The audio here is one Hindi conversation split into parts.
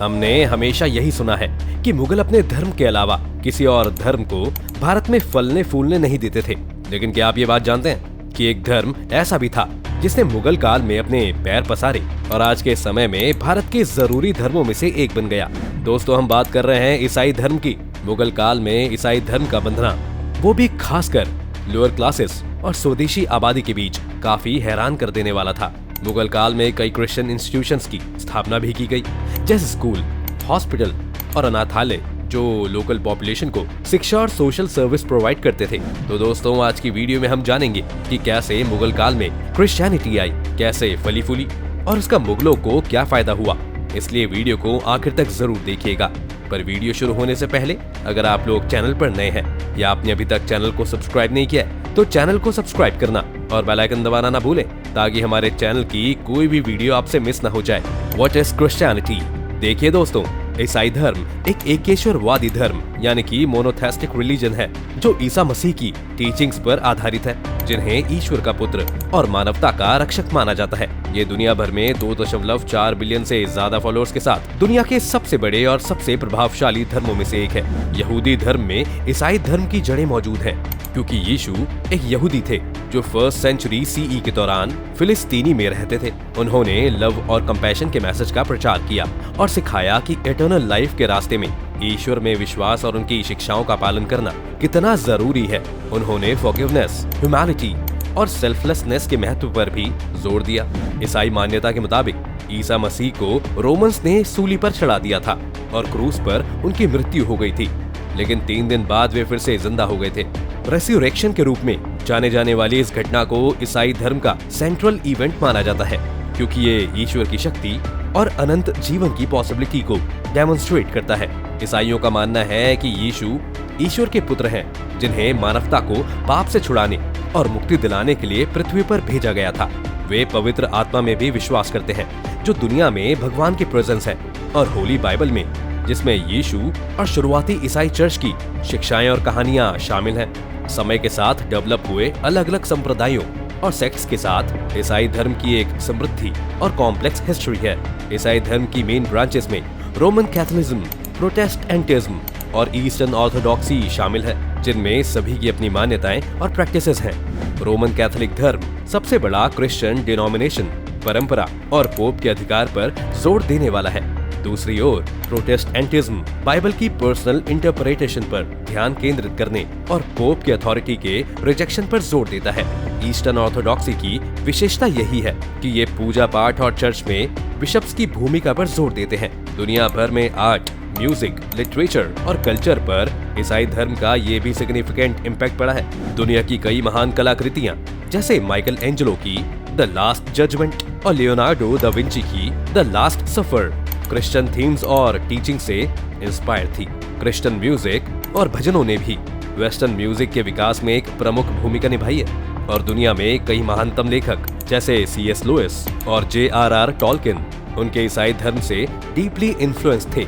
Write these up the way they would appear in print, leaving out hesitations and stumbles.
हमने हमेशा यही सुना है कि मुगल अपने धर्म के अलावा किसी और धर्म को भारत में फलने फूलने नहीं देते थे। लेकिन क्या आप ये बात जानते हैं कि एक धर्म ऐसा भी था जिसने मुगल काल में अपने पैर पसारे और आज के समय में भारत के जरूरी धर्मों में से एक बन गया। दोस्तों, हम बात कर रहे हैं ईसाई धर्म की। मुगल काल में ईसाई धर्म का बंधना, वो भी खासकर लोअर क्लासेस और स्वदेशी आबादी के बीच, काफी हैरान कर देने वाला था। मुगल काल में कई क्रिश्चियन इंस्टीट्यूशंस की स्थापना भी की गई, जैसे स्कूल, हॉस्पिटल और अनाथालय, जो लोकल पॉपुलेशन को शिक्षा और सोशल सर्विस प्रोवाइड करते थे। तो दोस्तों, आज की वीडियो में हम जानेंगे कि कैसे मुगल काल में क्रिश्चियनिटी आई, कैसे फली फूली और उसका मुगलों को क्या फायदा हुआ। इसलिए वीडियो को आखिर तक जरूर देखिएगा। पर वीडियो शुरू होने से पहले अगर आप लोग चैनल पर नए हैं या आपने अभी तक चैनल को सब्सक्राइब नहीं किया है, तो चैनल को सब्सक्राइब करना और बेल आइकन दबाना ना भूलें, ताकि हमारे चैनल की कोई भी वीडियो आपसे मिस ना हो जाए। What is Christianity? देखिए दोस्तों, ईसाई धर्म एक एकेश्वरवादी धर्म यानी कि मोनोथेस्टिक रिलीजन है, जो ईसा मसीह की टीचिंग्स पर आधारित है, जिन्हें ईश्वर का पुत्र और मानवता का रक्षक माना जाता है। ये दुनिया भर में 2.4 बिलियन से ज्यादा फॉलोअर्स के साथ दुनिया के सबसे बड़े और सबसे प्रभावशाली धर्मों में से एक है। यहूदी धर्म में ईसाई धर्म की जड़ें मौजूद हैं, क्योंकि यीशु एक यहूदी थे जो 1st सेंचुरी सीई के दौरान फिलिस्तीनी में रहते थे। उन्होंने लव और कंपैशन के मैसेज का प्रचार किया और सिखाया कि इटर्नल लाइफ के रास्ते में ईश्वर में विश्वास और उनकी शिक्षाओं का पालन करना कितना जरूरी है। उन्होंने फॉरगिवनेस, ह्यूमैनिटी और सेल्फलेसनेस के महत्व पर भी जोर दिया। ईसाई मान्यता के मुताबिक ईसा मसीह को रोमन्स ने सूली पर चढ़ा दिया था और क्रूस पर उनकी मृत्यु हो गई थी, लेकिन 3 दिन बाद वे फिर से जिंदा हो गए थे। रेsurrection के रूप में जाने जाने वाली इस घटना को ईसाई धर्म का सेंट्रल इवेंट माना जाता है, क्योंकि ये ईश्वर की शक्ति और अनंत जीवन की पॉसिबिलिटी को डेमोन्स्ट्रेट करता है। ईसाइयों का मानना है कि यीशु ईश्वर के पुत्र हैं, जिन्हें मानवता को पाप से छुड़ाने और मुक्ति दिलाने के लिए पृथ्वी पर भेजा गया था। वे पवित्र आत्मा में भी विश्वास करते हैं, जो दुनिया में भगवान की प्रेजेंस है, और होली बाइबल में, जिसमें यीशु और शुरुआती ईसाई चर्च की शिक्षाएं और कहानियां शामिल हैं। समय के साथ डेवलप हुए अलग अलग संप्रदायों और सेक्ट्स के साथ ईसाई धर्म की एक समृद्धि और कॉम्प्लेक्स हिस्ट्री है। ईसाई धर्म की मेन ब्रांचेस में रोमन कैथोलिज्म, प्रोटेस्टेंटिज्म और ईस्टर्न ऑर्थोडॉक्सी शामिल है, जिनमें सभी की अपनी मान्यताएं और प्रैक्टिसेस हैं। रोमन कैथोलिक धर्म सबसे बड़ा क्रिश्चियन डिनोमिनेशन, परंपरा और पोप के अधिकार पर जोर देने वाला है। दूसरी ओर प्रोटेस्टेंटिज्म बाइबल की पर्सनल इंटरप्रिटेशन पर ध्यान केंद्रित करने और पोप की अथॉरिटी के रिजेक्शन पर जोर देता है। ईस्टर्न ऑर्थोडॉक्सी की विशेषता यही है कि ये पूजा पाठ और चर्च में बिशप्स की भूमिका पर जोर देते हैं। दुनिया भर में आर्ट, म्यूजिक, लिटरेचर और कल्चर पर ईसाई धर्म का ये भी सिग्निफिकेंट इम्पैक्ट पड़ा है। दुनिया की कई महान कलाकृतियाँ, जैसे माइकल एंजेलो की द लास्ट जजमेंट और लियोनार्डो दा विंची की the last suffer, Christian themes और टीचिंग से इंस्पायर थी। क्रिश्चियन म्यूजिक और भजनों ने भी वेस्टर्न म्यूजिक के विकास में एक प्रमुख भूमिका निभाई है, और दुनिया में कई महानतम लेखक जैसे C.S. लुइस और J.R.R. टॉलकिन उनके ईसाई धर्म से डीपली इन्फ्लुएंस थे।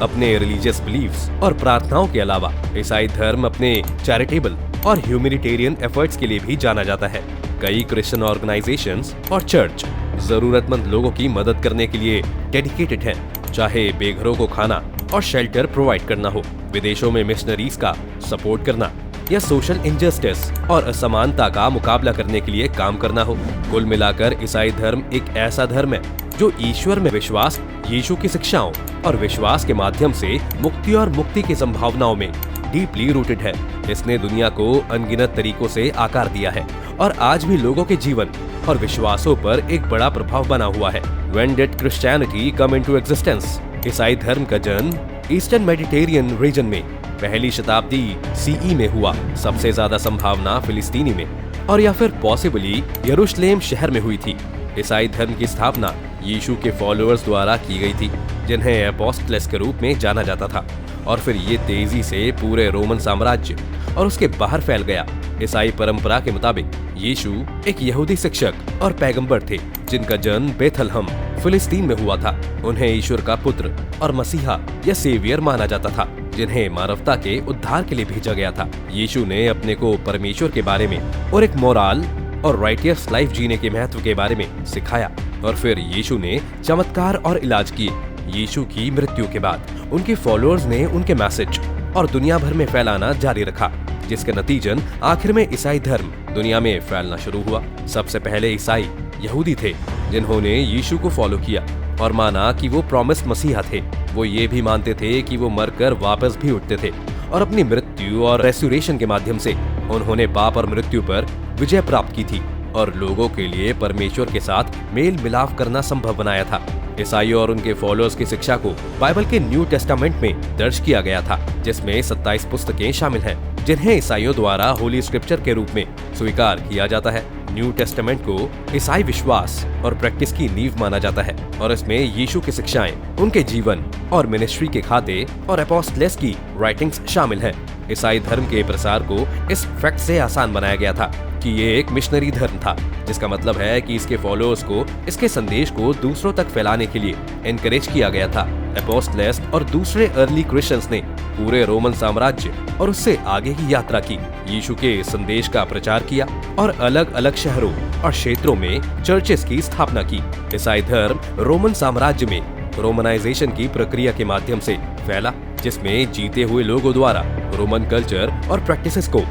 अपने रिलीजियस बिलीफ्स और प्रार्थनाओं के अलावा ईसाई धर्म अपने चैरिटेबल और ह्यूमैनिटेरियन एफर्ट्स के लिए भी जाना जाता है। कई क्रिश्चियन ऑर्गेनाइजेशंस और चर्च जरूरतमंद लोगों की मदद करने के लिए डेडिकेटेड हैं, चाहे बेघरों को खाना और शेल्टर प्रोवाइड करना हो, विदेशों में मिशनरीज का सपोर्ट करना, या सोशल इनजस्टिस और असमानता का मुकाबला करने के लिए काम करना हो। कुल मिलाकर ईसाई धर्म एक ऐसा धर्म है जो ईश्वर में विश्वास, यीशु की शिक्षाओं और विश्वास के माध्यम से मुक्ति और मुक्ति की संभावनाओं में डीपली रूटेड है। इसने दुनिया को अनगिनत तरीकों से आकार दिया है और आज भी लोगों के जीवन और विश्वासों पर एक बड़ा प्रभाव बना हुआ है। When did Christianity come into existence? ईसाई धर्म का जन्म ईस्टर्न मेडिटेरियन रीजन में पहली शताब्दी सीई में हुआ। सबसे ज्यादा संभावना फिलिस्तीनी में और या फिर पॉसिबली यरूशलेम शहर में हुई थी। ईसाई धर्म की स्थापना यीशु के फॉलोअर्स द्वारा की गई थी, जिन्हें अपोस्टल्स के रूप में जाना जाता था, और फिर ये तेजी से पूरे रोमन साम्राज्य और उसके बाहर फैल गया। ईसाई परंपरा के मुताबिक यीशु एक यहूदी शिक्षक और पैगंबर थे, जिनका जन्म बेथलहम फिलिस्तीन में हुआ था। उन्हें ईश्वर का पुत्र और मसीहा या सेवियर माना जाता था, जिन्हें मानवता के उद्धार के लिए भेजा गया था। यीशु ने अपने को परमेश्वर के बारे में और एक मोरल और राइटियस लाइफ जीने के महत्व के बारे में सिखाया, और फिर यीशु ने चमत्कार और इलाज किए। यीशु की मृत्यु के बाद उनके फॉलोअर्स ने उनके मैसेज और दुनिया भर में फैलाना जारी रखा, जिसके नतीजन आखिर में ईसाई धर्म दुनिया में फैलना शुरू हुआ। सबसे पहले ईसाई यहूदी थे जिन्होंने यीशु को फॉलो किया और माना कि वो प्रॉमिस्ड मसीहा थे। वो ये भी मानते थे कि वो मरकर वापस भी उठते थे और अपनी मृत्यु और रेस्टोरेशन के माध्यम से उन्होंने पाप और मृत्यु पर विजय प्राप्त की थी और लोगों के लिए परमेश्वर के साथ मेल मिलाप करना संभव बनाया था। ईसाइयों और उनके फॉलोअर्स की शिक्षा को बाइबल के न्यू टेस्टामेंट में दर्ज किया गया था, जिसमें 27 पुस्तकें शामिल हैं, जिन्हें ईसाइयों द्वारा होली स्क्रिप्चर के रूप में स्वीकार किया जाता है। न्यू टेस्टामेंट को ईसाई विश्वास और प्रैक्टिस की नींव माना जाता है और इसमें यीशु की शिक्षाएं, उनके जीवन और मिनिस्ट्री के खाते और अपोस्टल्स की राइटिंग्स शामिल हैं। ईसाई धर्म के प्रसार को इस फैक्ट से आसान बनाया गया था कि ये एक मिशनरी धर्म था, जिसका मतलब है कि इसके फॉलोअर्स को इसके संदेश को दूसरों तक फैलाने के लिए एनकरेज किया गया था। अपोस्टल्स और दूसरे अर्ली क्रिश्चियंस ने पूरे रोमन साम्राज्य और उससे आगे की यात्रा की, यीशु के संदेश का प्रचार किया और अलग अलग शहरों और क्षेत्रों में चर्चेस की स्थापना की। ईसाई धर्म रोमन साम्राज्य में रोमनाइजेशन की प्रक्रिया के माध्यम से फैला, जिसमें जीते हुए लोगों द्वारा रोमन कल्चर और प्रैक्टिसेस को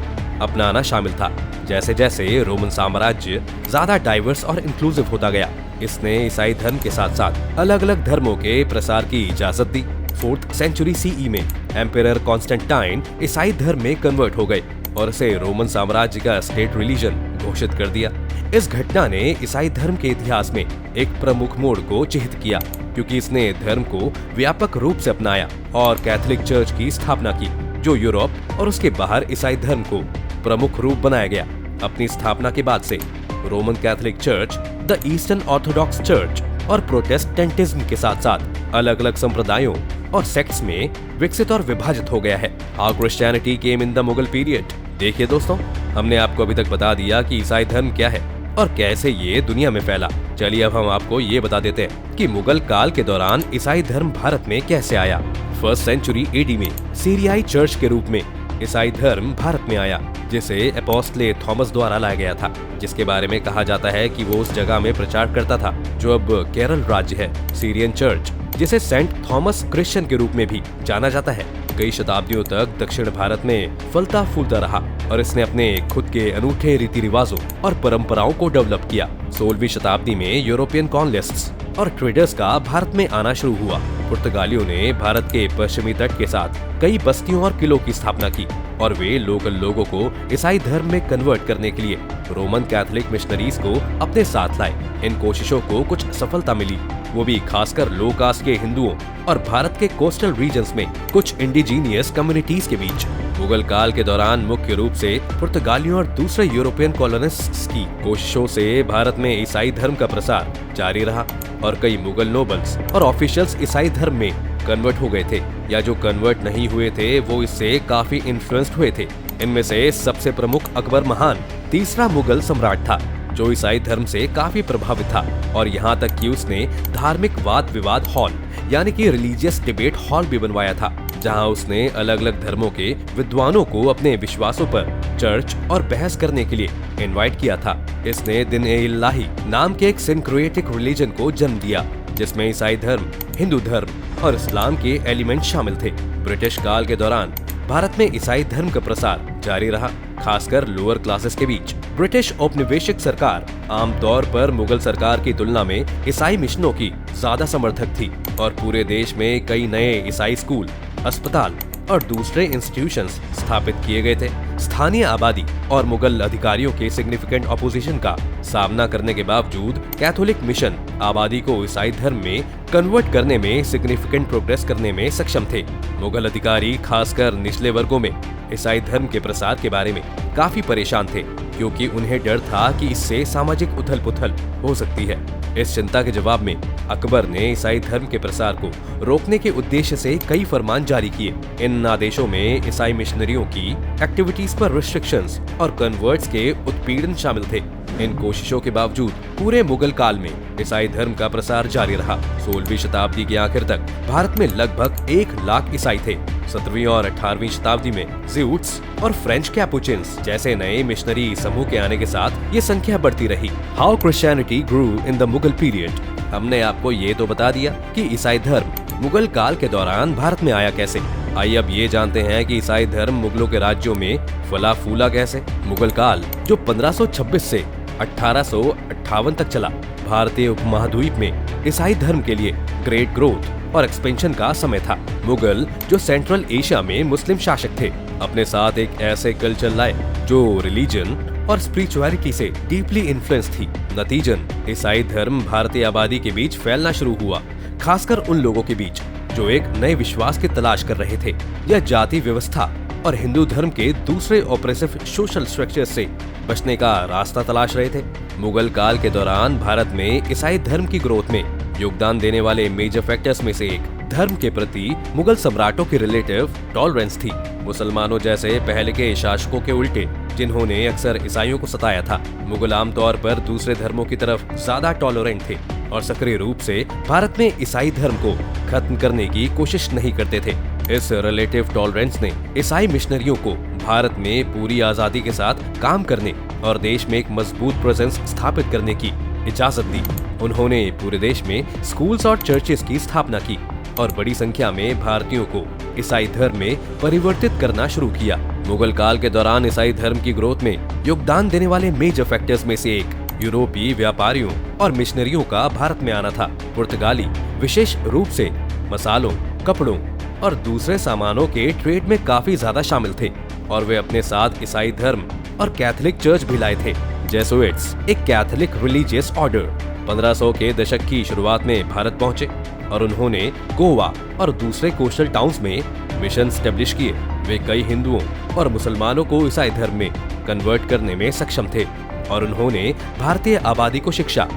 अपनाना शामिल था। जैसे जैसे रोमन साम्राज्य ज्यादा डाइवर्स और इंक्लूसिव होता गया, इसने ईसाई धर्म के साथ साथ अलग अलग धर्मों के प्रसार की इजाजत दी। 4th सेंचुरी सीई में एम्परर कॉन्स्टेंटाइन ईसाई धर्म में कन्वर्ट हो गए और इसे रोमन साम्राज्य का स्टेट रिलीजन घोषित कर दिया। इस घटना ने ईसाई धर्म के इतिहास में एक प्रमुख मोड़ को चिह्नित किया, क्योंकि इसने धर्म को व्यापक रूप से अपनाया और कैथोलिक चर्च की स्थापना की, जो यूरोप और उसके बाहर ईसाई धर्म को प्रमुख रूप बनाया गया। अपनी स्थापना के बाद से Roman Catholic church, the eastern Orthodox church और प्रोटेस्टेंटिज्म के साथ साथ अलग अलग संप्रदायों और सेक्ट्स में विकसित और विभाजित हो गया है। How Christianity came in the Mughal period. देखिए दोस्तों, हमने आपको अभी तक बता दिया कि ईसाई धर्म क्या है और कैसे ये दुनिया में फैला। चलिए अब हम आपको ये बता देते हैं कि मुगल काल के दौरान ईसाई धर्म भारत में कैसे आया। 1st सेंचुरी एडी में सीरियाई चर्च के रूप में ईसाई धर्म भारत में आया, जिसे अपोस्टल थॉमस द्वारा लाया गया था, जिसके बारे में कहा जाता है कि वो उस जगह में प्रचार करता था जो अब केरल राज्य है। सीरियन चर्च, जिसे सेंट थॉमस क्रिश्चियन के रूप में भी जाना जाता है, कई शताब्दियों तक दक्षिण भारत में फलता फूलता रहा और इसने अपने खुद के अनूठे रीति रिवाजों और परंपराओं को डेवलप किया। 16वीं शताब्दी में यूरोपियन कॉलोनिस्ट्स और ट्रेडर्स का भारत में आना शुरू हुआ। पुर्तगालियों ने भारत के पश्चिमी तट के साथ कई बस्तियों और किलों की स्थापना की और वे लोकल लोगों को ईसाई धर्म में कन्वर्ट करने के लिए रोमन कैथोलिक मिशनरीज को अपने साथ लाए। इन कोशिशों को कुछ सफलता मिली, वो भी खासकर लो कास्ट के हिंदुओं और भारत के कोस्टल रीजन्स में कुछ इंडिजीनियस कम्युनिटीज के बीच। मुगल काल के दौरान मुख्य रूप से पुर्तगालियों और दूसरे यूरोपियन कॉलोनिस्ट्स की कोशिशों से भारत में ईसाई धर्म का प्रसार जारी रहा और कई मुगल नोबल्स और ऑफिशियल्स ईसाई धर्म में कन्वर्ट हो गए थे, या जो कन्वर्ट नहीं हुए थे वो इससे काफी इन्फ्लुएंस्ड हुए थे। इनमें से सबसे प्रमुख अकबर महान तीसरा मुगल सम्राट था, जो ईसाई धर्म से काफी प्रभावित था और यहाँ तक कि उसने धार्मिक वाद विवाद हॉल यानी कि रिलीजियस डिबेट हॉल भी बनवाया था, जहाँ उसने अलग अलग धर्मों के विद्वानों को अपने विश्वासों पर चर्च और बहस करने के लिए इनवाइट किया था। इसने दिन-ए-इलाही नाम के एक सिंक्रेटिक रिलीजन को जन्म दिया, जिसमें ईसाई धर्म, हिंदू धर्म और इस्लाम के एलिमेंट शामिल थे। ब्रिटिश काल के दौरान भारत में ईसाई धर्म का प्रसार जारी रहा, खासकर लोअर क्लासेस के बीच। ब्रिटिश औपनिवेशिक सरकार आमतौर पर मुगल सरकार की तुलना में ईसाई मिशनों की ज्यादा समर्थक थी और पूरे देश में कई नए ईसाई स्कूल, अस्पताल और दूसरे इंस्टीट्यूशंस स्थापित किए गए थे। स्थानीय आबादी और मुगल अधिकारियों के सिग्निफिकेंट ऑपोजिशन का सामना करने के बावजूद कैथोलिक मिशन आबादी को ईसाई धर्म में कन्वर्ट करने में सिग्निफिकेंट प्रोग्रेस करने में सक्षम थे। मुगल अधिकारी खासकर निचले वर्गों में ईसाई धर्म के प्रसार के बारे में काफी परेशान थे, क्योंकि उन्हें डर था कि इससे सामाजिक उथल पुथल हो सकती है। इस चिंता के जवाब में अकबर ने ईसाई धर्म के प्रसार को रोकने के उद्देश्य से कई फरमान जारी किए। इन आदेशों में ईसाई मिशनरियों की एक्टिविटीज पर रिस्ट्रिक्शंस और कन्वर्ट्स के उत्पीड़न शामिल थे। इन कोशिशों के बावजूद पूरे मुगल काल में ईसाई धर्म का प्रसार जारी रहा। 16वीं शताब्दी के आखिर तक भारत में लगभग 1 लाख ईसाई थे। 17वीं और 18वीं शताब्दी में ज़्यूट्स और फ्रेंच कैपुचिन्स जैसे नए मिशनरी समूह के आने के साथ ये संख्या बढ़ती रही। How Christianity grew in the Mughal period. हमने आपको ये तो बता दिया कि ईसाई धर्म मुगल काल के दौरान भारत में आया कैसे। आइए अब ये जानते हैं कि ईसाई धर्म मुगलों के राज्यों में फला फूला कैसे। मुगल काल जो 1526 से 1858 तक चला, भारतीय उपमहाद्वीप में ईसाई धर्म के लिए ग्रेट ग्रोथ और एक्सपेंशन का समय था। मुगल जो सेंट्रल एशिया में मुस्लिम शासक थे, अपने साथ एक ऐसे कल्चर लाए जो रिलीजन और स्पिरिचुअलिटी से डीपली इन्फ्लुएंस थी। नतीजन ईसाई धर्म भारतीय आबादी के बीच फैलना शुरू हुआ, खासकर उन लोगों के बीच जो एक नए विश्वास की तलाश कर रहे थे या जाति व्यवस्था और हिंदू धर्म के दूसरे ऑपरेसिव सोशल स्ट्रक्चर से बचने का रास्ता तलाश रहे थे। मुगल काल के दौरान भारत में ईसाई धर्म की ग्रोथ में योगदान देने वाले मेजर फैक्टर्स में से एक धर्म के प्रति मुगल सम्राटों की रिलेटिव टॉलरेंस थी। मुसलमानों जैसे पहले के शासकों के उल्टे, जिन्होंने अक्सर ईसाइयों को सताया था, मुगल आमतौर पर दूसरे धर्मों की तरफ ज्यादा टॉलरेंट थे और सक्रिय रूप से भारत में ईसाई धर्म को खत्म करने की कोशिश नहीं करते थे। इस रिलेटिव टॉलरेंस ने ईसाई मिशनरियों को भारत में पूरी आजादी के साथ काम करने और देश में एक मजबूत प्रेजेंस स्थापित करने की इजाजत दी। उन्होंने पूरे देश में स्कूल्स और चर्चेस की स्थापना की और बड़ी संख्या में भारतीयों को ईसाई धर्म में परिवर्तित करना शुरू किया। मुगल काल के दौरान ईसाई धर्म की ग्रोथ में योगदान देने वाले मेजर फैक्टर्स में से एक यूरोपीय व्यापारियों और मिशनरियों का भारत में आना था। पुर्तगाली विशेष रूप से मसालों, कपड़ों और दूसरे सामानों के ट्रेड में काफी ज्यादा शामिल थे और वे अपने साथ ईसाई धर्म और कैथोलिक चर्च भी लाए थे। जेसुइट्स एक कैथोलिक रिलीजियस ऑर्डर 1500 के दशक की शुरुआत में भारत पहुंचे और उन्होंने गोवा और दूसरे कोस्टल टाउन्स में मिशन स्टेब्लिश किए। वे कई हिंदुओं और मुसलमानों को ईसाई धर्म में कन्वर्ट करने में सक्षम थे और उन्होंने भारतीय आबादी को शिक्षा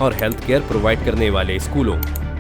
और हेल्थ केयर प्रोवाइड करने वाले स्कूलों,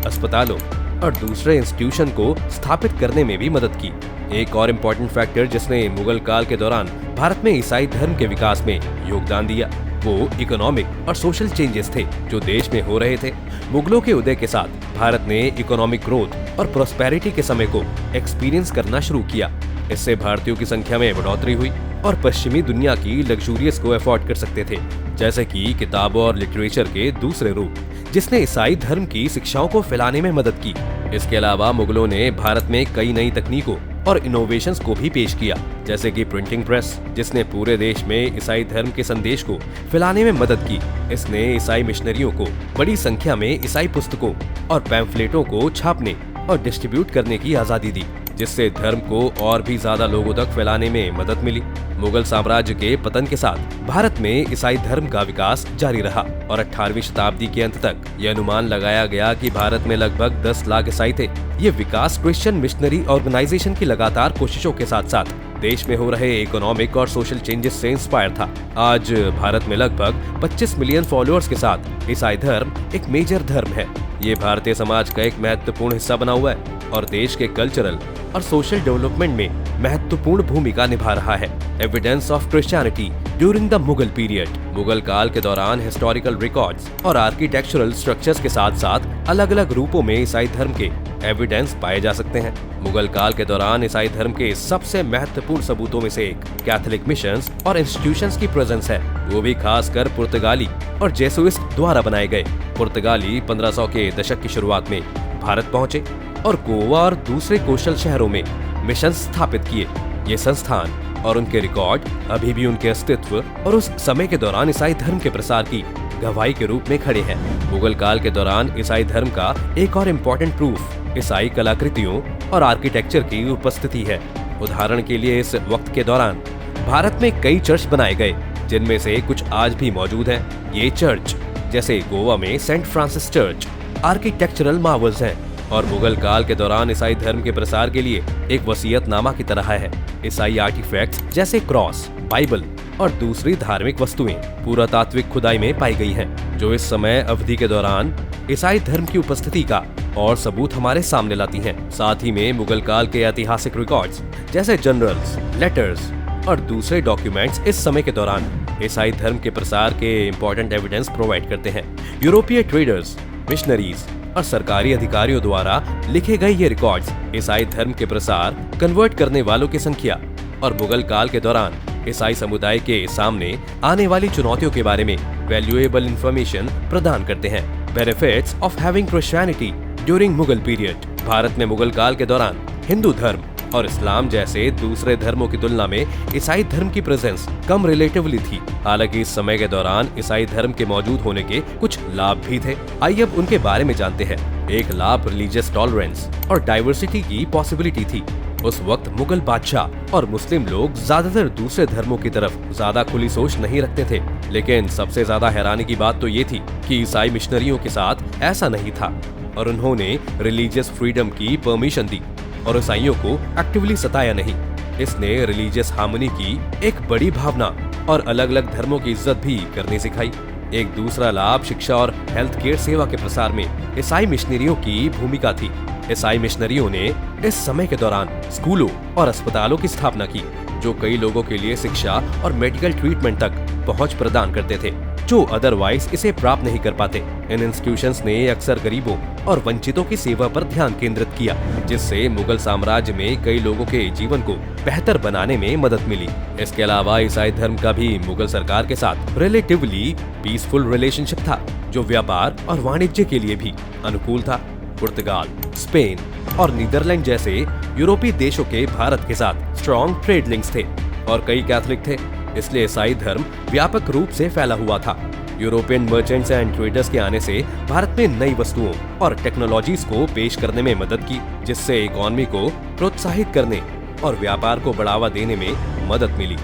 अस्पतालों और दूसरे इंस्टीट्यूशन को स्थापित करने में भी मदद की। एक और इम्पोर्टेंट फैक्टर जिसने मुगल काल के दौरान भारत में ईसाई धर्म के विकास में योगदान दिया, वो इकोनॉमिक और सोशल चेंजेस थे जो देश में हो रहे थे। मुगलों के उदय के साथ भारत ने इकोनॉमिक ग्रोथ और प्रोस्पेरिटी के समय को एक्सपीरियंस करना शुरू किया। इससे भारतीयों की संख्या में बढ़ोतरी हुई और पश्चिमी दुनिया की लग्जूरियस को अफोर्ड कर सकते थे, जैसे कि किताबों और लिटरेचर के दूसरे रूप, जिसने ईसाई धर्म की शिक्षाओं को फैलाने में मदद की। इसके अलावा मुगलों ने भारत में कई नई तकनीकों और इनोवेशंस को भी पेश किया, जैसे कि प्रिंटिंग प्रेस, जिसने पूरे देश में ईसाई धर्म के संदेश को फैलाने में मदद की। इसने ईसाई मिशनरियों को बड़ी संख्या में ईसाई पुस्तकों और पैम्फलेटों को छापने और डिस्ट्रीब्यूट करने की आजादी दी, जिससे धर्म को और भी ज्यादा लोगों तक फैलाने में मदद मिली। मुगल साम्राज्य के पतन के साथ भारत में ईसाई धर्म का विकास जारी रहा और 18वीं शताब्दी के अंत तक यह अनुमान लगाया गया कि भारत में लगभग 10 लाख ईसाई थे। ये विकास क्रिश्चियन मिशनरी ऑर्गेनाइजेशन की लगातार कोशिशों के साथ साथ देश में हो रहे इकोनॉमिक और सोशल चेंजेस से इंस्पायर था। आज भारत में लगभग 25 मिलियन फॉलोअर्स के साथ ईसाई धर्म एक मेजर धर्म है। ये भारतीय समाज का एक महत्वपूर्ण हिस्सा बना हुआ है और देश के कल्चरल और सोशल डेवलपमेंट में महत्वपूर्ण भूमिका निभा रहा है। Evidence of Christianity during the Mughal period. Mughal काल के दौरान हिस्टोरिकल रिकॉर्ड्स और आर्किटेक्चरल स्ट्रक्चर्स के साथ साथ अलग अलग रूपों में ईसाई धर्म के एविडेंस पाए जा सकते हैं। मुगल काल के दौरान ईसाई धर्म के सबसे महत्वपूर्ण सबूतों में से एक कैथोलिक मिशंस और इंस्टीट्यूशंस की प्रेजेंस है, वो भी खासकर पुर्तगाली और जेसुइट्स द्वारा बनाए गए। पुर्तगाली 1500 के दशक की शुरुआत में भारत पहुंचे और गोवा और दूसरे कोस्टल शहरों में मिशन स्थापित किए। ये संस्थान और उनके रिकॉर्ड अभी भी उनके अस्तित्व और उस समय के दौरान ईसाई धर्म के प्रसार की गवाही के रूप में खड़े हैं। मुगल काल के दौरान ईसाई धर्म का एक और इम्पोर्टेंट प्रूफ ईसाई कलाकृतियों और आर्किटेक्चर की उपस्थिति है। उदाहरण के लिए इस वक्त के दौरान भारत में कई चर्च बनाए गए, जिनमें से कुछ आज भी मौजूद हैं। ये चर्च जैसे गोवा में saint Francis church architectural marvels हैं और मुगल काल के दौरान ईसाई धर्म के प्रसार के लिए एक वसीयतनामा की तरह है। ईसाई आर्टिफैक्ट्स जैसे क्रॉस, बाइबल और दूसरी धार्मिक वस्तुएं पुरातात्विक खुदाई में पाई गई हैं, जो इस समय अवधि के दौरान ईसाई धर्म की उपस्थिति का और सबूत हमारे सामने लाती हैं। साथ ही में मुगल काल के ऐतिहासिक रिकॉर्ड्स जैसे जनरल्स, लेटर्स और दूसरे डॉक्यूमेंट्स इस समय के दौरान ईसाई धर्म के प्रसार के इम्पोर्टेंट एविडेंस प्रोवाइड करते हैं। यूरोपीय ट्रेडर्स, मिशनरीज और सरकारी अधिकारियों द्वारा लिखे गए ये रिकॉर्ड्स ईसाई धर्म के प्रसार, कन्वर्ट करने वालों की संख्या और मुगल काल के दौरान ईसाई समुदाय के सामने आने वाली चुनौतियों के बारे में वैल्यूएबल इंफॉर्मेशन प्रदान करते हैं। Benefits of having Christianity during Mughal period Bharat में मुगल काल के दौरान हिंदू धर्म और इस्लाम जैसे दूसरे धर्मों की तुलना में ईसाई धर्म की प्रेजेंस कम रिलेटिवली थी। हालांकि इस समय के दौरान ईसाई धर्म के मौजूद होने के कुछ लाभ भी थे। आइए अब उनके बारे में जानते हैं। एक लाभ रिलीजियस टॉलरेंस और डाइवर्सिटी की पॉसिबिलिटी थी। उस वक्त मुगल बादशाह और मुस्लिम लोग ज्यादातर दूसरे धर्मों की तरफ ज्यादा खुली सोच नहीं रखते थे, लेकिन सबसे ज्यादा हैरानी की बात तो ये थी कि ईसाई मिशनरियों के साथ ऐसा नहीं था और उन्होंने रिलीजियस फ्रीडम की परमिशन दी और ईसाइयों को एक्टिवली सताया नहीं। इसने रिलीजियस हार्मनी की एक बड़ी भावना और अलग अलग धर्मों की इज्जत भी करनी सिखाई। एक दूसरा लाभ शिक्षा और हेल्थ केयर सेवा के प्रसार में ईसाई मिशनरियों की भूमिका थी। ईसाई मिशनरियों ने इस समय के दौरान स्कूलों और अस्पतालों की स्थापना की, जो कई लोगों के लिए शिक्षा और मेडिकल ट्रीटमेंट तक पहुंच प्रदान करते थे, जो अदरवाइज इसे प्राप्त नहीं कर पाते। इन इंस्टीट्यूशंस ने अक्सर गरीबों और वंचितों की सेवा पर ध्यान केंद्रित किया, जिससे मुगल साम्राज्य में कई लोगों के जीवन को बेहतर बनाने में मदद मिली। इसके अलावा ईसाई धर्म का भी मुगल सरकार के साथ रिलेटिवली पीसफुल रिलेशनशिप था, जो व्यापार और वाणिज्य के लिए भी अनुकूल था। पुर्तगाल, स्पेन और नीदरलैंड जैसे यूरोपीय देशों के भारत के साथ स्ट्रॉन्ग ट्रेड लिंक्स थे और कई कैथोलिक थे, इसलिए ईसाई धर्म व्यापक रूप से फैला हुआ था। यूरोपियन मर्चेंट्स एंड ट्रेडर्स के आने से भारत में नई वस्तुओं और टेक्नोलॉजीज को पेश करने में मदद की, जिससे इकोनॉमी को प्रोत्साहित करने और व्यापार को बढ़ावा देने में मदद मिली।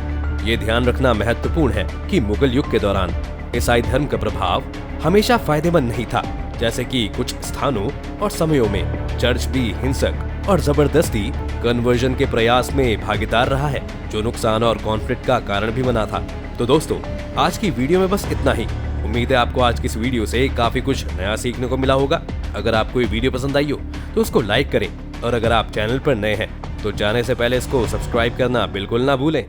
ये ध्यान रखना महत्वपूर्ण है कि मुगल युग के दौरान ईसाई धर्म का प्रभाव हमेशा फायदेमंद नहीं था। जैसे कि कुछ स्थानों और समयों में चर्च भी हिंसक और जबरदस्ती कन्वर्जन के प्रयास में भागीदार रहा है, जो नुकसान और कॉन्फ्लिक्ट का कारण भी बना था। तो दोस्तों, आज की वीडियो में बस इतना ही। उम्मीद है आपको आज की इस वीडियो से काफी कुछ नया सीखने को मिला होगा। अगर आपको ये वीडियो पसंद आई हो तो उसको लाइक करें और अगर आप चैनल पर नए हैं तो जाने से पहले इसको सब्सक्राइब करना बिल्कुल ना भूलें।